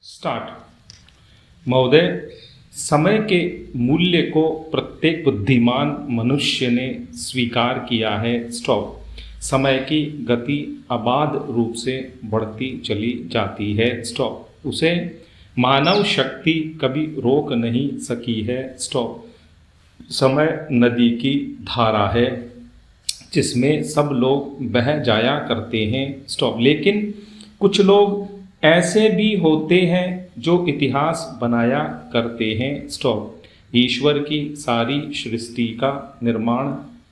Start. महोदय, समय के मूल्य को प्रत्येक बुद्धिमान मनुष्य ने स्वीकार किया है। स्टॉप। समय की गति अबाध रूप से बढ़ती चली जाती है। स्टॉप। उसे मानव शक्ति कभी रोक नहीं सकी है। स्टॉप। समय नदी की धारा है जिसमें सब लोग बह जाया करते हैं। स्टॉप। लेकिन कुछ लोग ऐसे भी होते हैं जो इतिहास बनाया करते हैं। स्टॉप। ईश्वर की सारी सृष्टि का निर्माण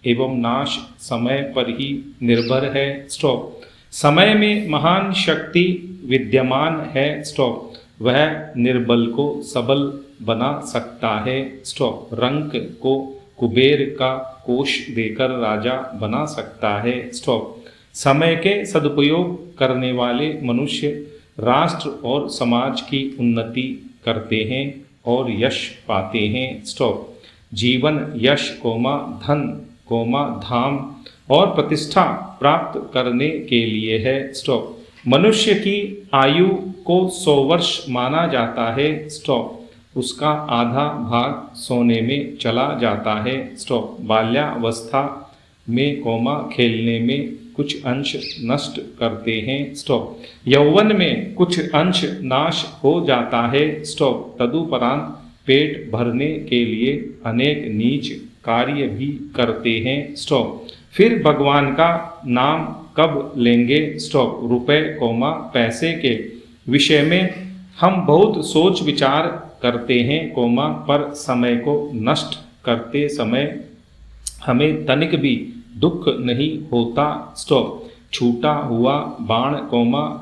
एवं नाश समय पर ही निर्भर है। स्टॉप। समय में महान शक्ति विद्यमान है। स्टॉप। वह निर्बल को सबल बना सकता है। स्टॉप। रंक को कुबेर का कोष देकर राजा बना सकता है। स्टॉप। समय के सदुपयोग करने वाले मनुष्य राष्ट्र और समाज की उन्नति करते हैं और यश पाते हैं। स्टॉप। जीवन यश धन धाम और प्रतिष्ठा प्राप्त करने के लिए है। स्टॉप। मनुष्य की आयु को 100 वर्ष माना जाता है। स्टॉप। उसका आधा भाग सोने में चला जाता है। स्टॉप। बाल्यावस्था में खेलने में कुछ अंश नष्ट करते हैं। स्टॉप। यौवन में कुछ अंश नाश हो जाता है। स्टॉप। तदुपरांत पेट भरने के लिए अनेक नीच कार्य भी करते हैं। स्टॉप। फिर भगवान का नाम कब लेंगे? स्टॉप। रुपए पैसे के विषय में हम बहुत सोच विचार करते हैं पर समय को नष्ट करते समय हमें तनिक भी दुख नहीं होता। स्टॉप। छूटा हुआ बाण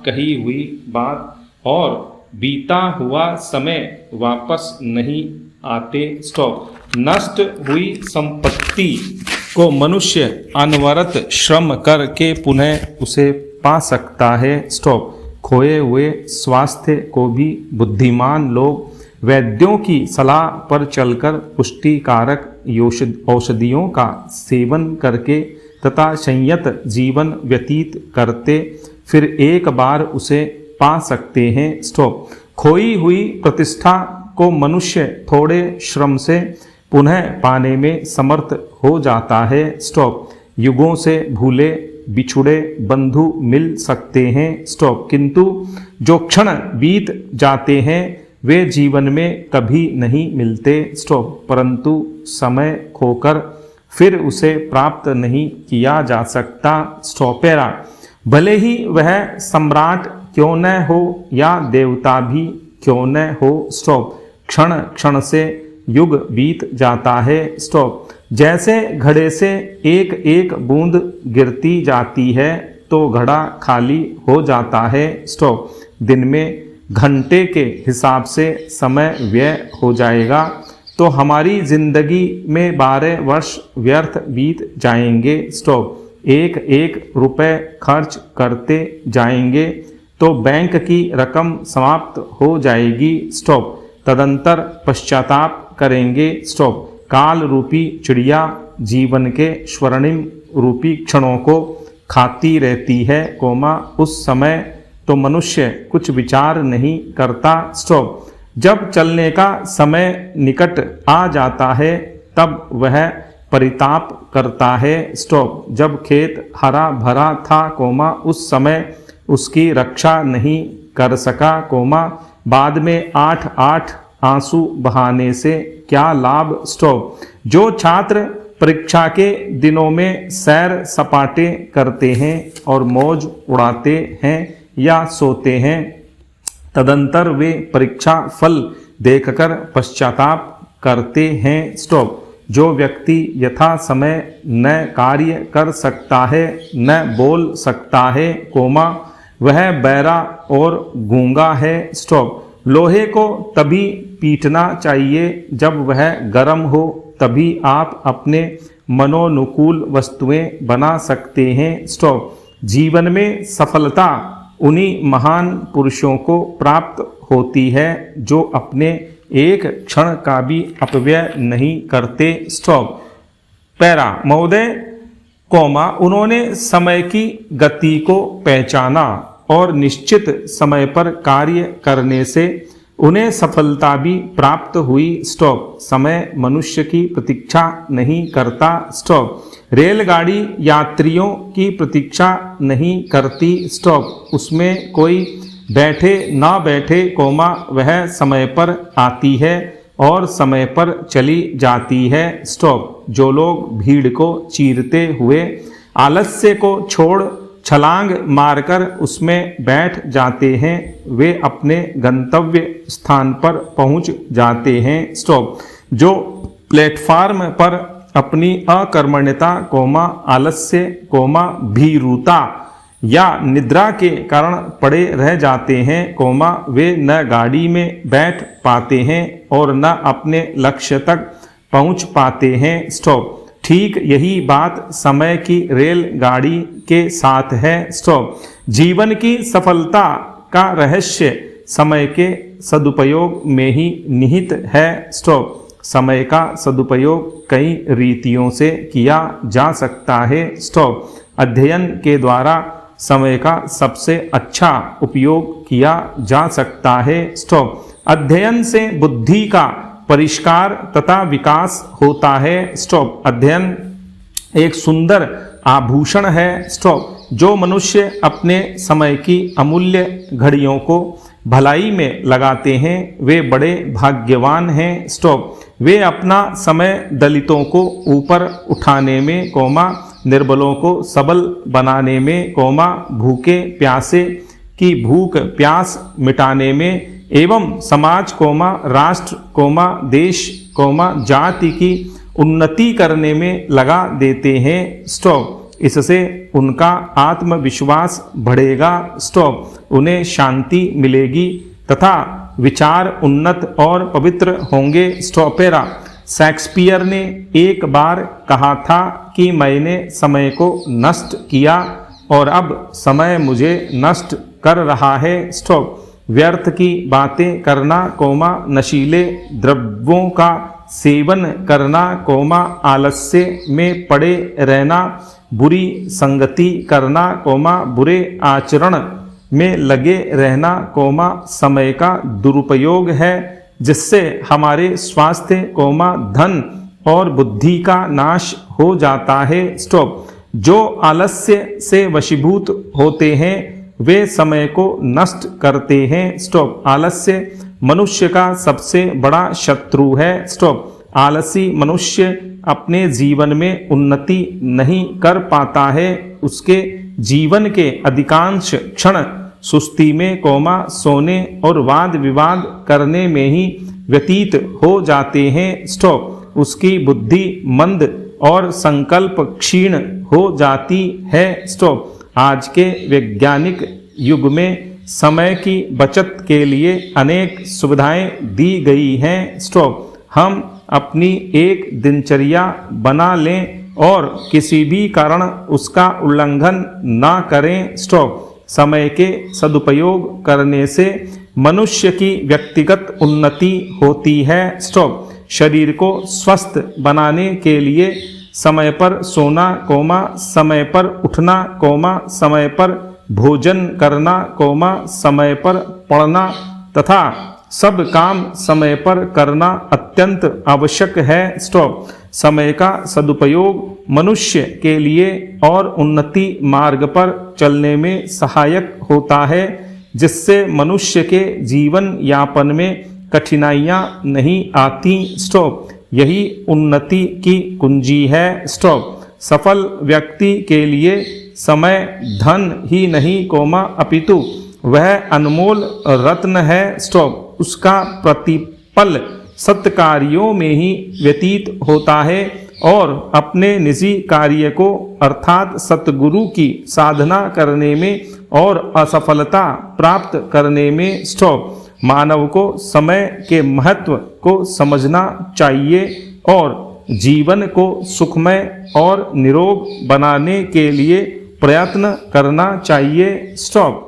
कही हुई बात और बीता हुआ समय वापस नहीं आते। स्टॉप। नष्ट हुई संपत्ति को मनुष्य अनवरत श्रम करके पुनः उसे पा सकता है। स्टॉप। खोए हुए स्वास्थ्य को भी बुद्धिमान लोग वैद्यों की सलाह पर चलकर पुष्टिकारक औषधियों का सेवन करके तथा संयत जीवन व्यतीत करते फिर एक बार उसे पा सकते हैं। स्टॉप। खोई हुई प्रतिष्ठा को मनुष्य थोड़े श्रम से पुनः पाने में समर्थ हो जाता है। स्टॉप। युगों से भूले बिछुड़े बंधु मिल सकते हैं। स्टॉप। किंतु जो क्षण बीत जाते हैं वे जीवन में कभी नहीं मिलते। स्टॉप। परंतु समय खोकर फिर उसे प्राप्त नहीं किया जा सकता। स्टॉपेरा। भले ही वह सम्राट क्यों न हो या देवता भी क्यों न हो। स्टॉप। क्षण क्षण से युग बीत जाता है। स्टॉप। जैसे घड़े से एक एक बूंद गिरती जाती है तो घड़ा खाली हो जाता है। स्टॉप। दिन में घंटे के हिसाब से समय व्यय हो जाएगा तो हमारी जिंदगी में 12 वर्ष व्यर्थ बीत जाएंगे। स्टॉप। एक एक रुपए खर्च करते जाएंगे तो बैंक की रकम समाप्त हो जाएगी। स्टॉप। तदंतर पश्चाताप करेंगे। स्टॉप। काल रूपी चिड़िया जीवन के स्वर्णिम रूपी क्षणों को खाती रहती है उस समय तो मनुष्य कुछ विचार नहीं करता। स्टॉप। जब चलने का समय निकट आ जाता है तब वह परिताप करता है। स्टॉप। जब खेत हरा भरा था उस समय उसकी रक्षा नहीं कर सका बाद में 8 आंसू बहाने से क्या लाभ। स्टॉप। जो छात्र परीक्षा के दिनों में सैर सपाटे करते हैं और मौज उड़ाते हैं या सोते हैं तदंतर वे परीक्षा फल देखकर पश्चाताप करते हैं। स्टॉप। जो व्यक्ति यथा समय न कार्य कर सकता है न बोल सकता है वह बहरा और गूंगा है। स्टॉप। लोहे को तभी पीटना चाहिए जब वह गर्म हो तभी आप अपने मनोनुकूल वस्तुएं बना सकते हैं। स्टॉप। जीवन में सफलता उन्हीं महान पुरुषों को प्राप्त होती है जो अपने एक क्षण का भी अपव्यय नहीं करते। स्टॉप। पैरा। महोदय उन्होंने समय की गति को पहचाना और निश्चित समय पर कार्य करने से उन्हें सफलता भी प्राप्त हुई। स्टॉप। समय मनुष्य की प्रतीक्षा नहीं करता। स्टॉप। रेलगाड़ी यात्रियों की प्रतीक्षा नहीं करती। स्टॉप। उसमें कोई बैठे ना बैठे, वह समय पर आती है और समय पर चली जाती है। स्टॉप। जो लोग भीड़ को चीरते हुए आलस्य को छोड़ छलांग मारकर उसमें बैठ जाते हैं, वे अपने गंतव्य स्थान पर पहुंच जाते हैं। स्टॉप। जो प्लेटफार्म पर अपनी अकर्मण्यता, आलस्य, भीरुता या निद्रा के कारण पड़े रह जाते हैं, वे न गाड़ी में बैठ पाते हैं और न अपने लक्ष्य तक पहुंच पाते हैं। स्टॉप। ठीक यही बात समय की रेलगाड़ी के साथ है। स्टॉप। जीवन की सफलता का रहस्य समय के सदुपयोग में ही निहित है। स्टॉप। समय का सदुपयोग कई रीतियों से किया जा सकता है। स्टॉप। अध्ययन के द्वारा समय का सबसे अच्छा उपयोग किया जा सकता है। स्टॉप। अध्ययन से बुद्धि का परिष्कार तथा विकास होता है। स्टॉप। अध्ययन एक सुंदर आभूषण है। स्टॉप। जो मनुष्य अपने समय की अमूल्य घड़ियों को भलाई में लगाते हैं, वे बड़े भाग्यवान हैं। स्टॉप। वे अपना समय दलितों को ऊपर उठाने में, निर्बलों को सबल बनाने में, भूखे प्यासे की भूख प्यास मिटाने में एवं समाज, राष्ट्र, देश, जाति की उन्नति करने में लगा देते हैं। स्टॉप। इससे उनका आत्मविश्वास बढ़ेगा। स्टॉप। उन्हें शांति मिलेगी तथा विचार उन्नत और पवित्र होंगे। स्टॉपेरा। शेक्सपियर ने एक बार कहा था कि मैंने समय को नष्ट किया और अब समय मुझे नष्ट कर रहा है। स्टॉप। व्यर्थ की बातें करना, नशीले द्रव्यों का सेवन करना, आलस्य में पड़े रहना, बुरी संगति करना, बुरे आचरण में लगे रहना, समय का दुरुपयोग है जिससे हमारे स्वास्थ्य, धन और बुद्धि का नाश हो जाता है। स्टॉप। जो आलस्य से वशीभूत होते हैं वे समय को नष्ट करते हैं। स्टॉप। आलस्य मनुष्य का सबसे बड़ा शत्रु है। स्टॉप। आलसी मनुष्य अपने जीवन में उन्नति नहीं कर पाता है। उसके जीवन के अधिकांश क्षण सुस्ती में, सोने और वाद विवाद करने में ही व्यतीत हो जाते हैं। स्टॉप। उसकी बुद्धि मंद और संकल्प क्षीण हो जाती है। स्टॉप। आज के वैज्ञानिक युग में समय की बचत के लिए अनेक सुविधाएं दी गई हैं। स्टॉप। हम अपनी एक दिनचर्या बना लें और किसी भी कारण उसका उल्लंघन ना करें। स्टॉप। समय के सदुपयोग करने से मनुष्य की व्यक्तिगत उन्नति होती है। स्टॉप। शरीर को स्वस्थ बनाने के लिए समय पर सोना, समय पर उठना, समय पर भोजन करना, समय पर पढ़ना तथा सब काम समय पर करना अत्यंत आवश्यक है। स्टॉप। समय का सदुपयोग मनुष्य के लिए और उन्नति मार्ग पर चलने में सहायक होता है, जिससे मनुष्य के जीवन यापन में कठिनाइयाँ नहीं आती। स्टॉप। यही उन्नति की कुंजी है। स्टॉप। सफल व्यक्ति के लिए समय धन ही नहीं, अपितु वह अनमोल रत्न है। स्टॉप। उसका प्रतिपल सत्कार्यों में ही व्यतीत होता है और अपने निजी कार्य को अर्थात सतगुरु की साधना करने में और असफलता प्राप्त करने में। स्टॉप। मानव को समय के महत्व को समझना चाहिए और जीवन को सुखमय और निरोग बनाने के लिए प्रयत्न करना चाहिए। स्टॉप।